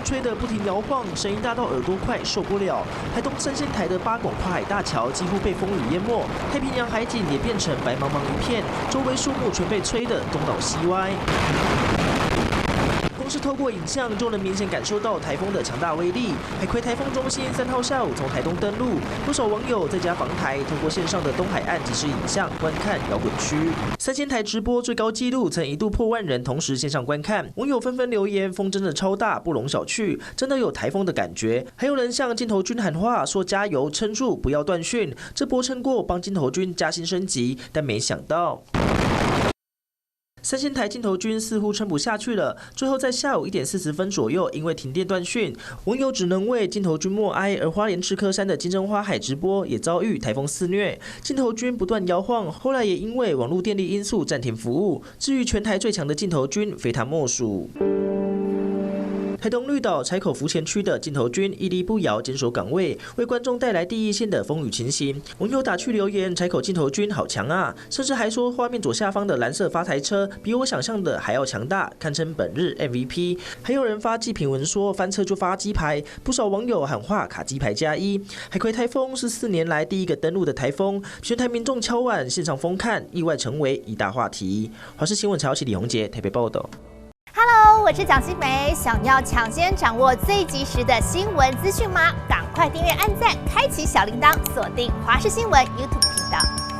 吹得不停摇晃，声音大到耳朵快受不了。台东三仙台的八拱跨海大桥几乎被风雨淹没，太平洋海景也变成白茫茫一片，周围树木全被吹得东倒西歪。光是透过影像就能明显感受到台风的强大威力。海葵台风中心3号下午从台东登陆，不少网友在家防台，透过线上的东海岸即时影像观看摇滚区。三仙台直播最高纪录曾一度破万人同时线上观看，网友纷纷留言：风真的超大，不容小觑，真的有台风的感觉。还有人向镜头君喊话，说加油，撑住，不要断讯。这波撑过，帮镜头君加薪升级，但没想到。三仙台镜头君似乎撑不下去了，最后在下午1点40分左右，因为停电断讯，网友只能为镜头君默哀。而花莲赤科山的金针花海直播也遭遇台风肆虐，镜头君不断摇晃，后来也因为网络电力因素暂停服务。至于全台最强的镜头君，非他莫属。台东绿岛柴口浮前区的镜头君屹立不摇，坚守岗位，为观众带来第一线的风雨情形。网友打趣留言：“柴口镜头君好强啊！”甚至还说画面左下方的蓝色发财车比我想象的还要强大，堪称本日 MVP。还有人发祭品文说翻车就发鸡排，不少网友喊话卡鸡排+1。海葵台风是4年来第一个登陆的台风，全台民众敲碗线上疯看，意外成为一大话题。华视新闻曹启李宏杰台北报道。Hello， 我是蒋欣梅。想要抢先掌握最及时的新闻资讯吗？赶快订阅、按赞、开启小铃铛，锁定华视新闻 YouTube 频道。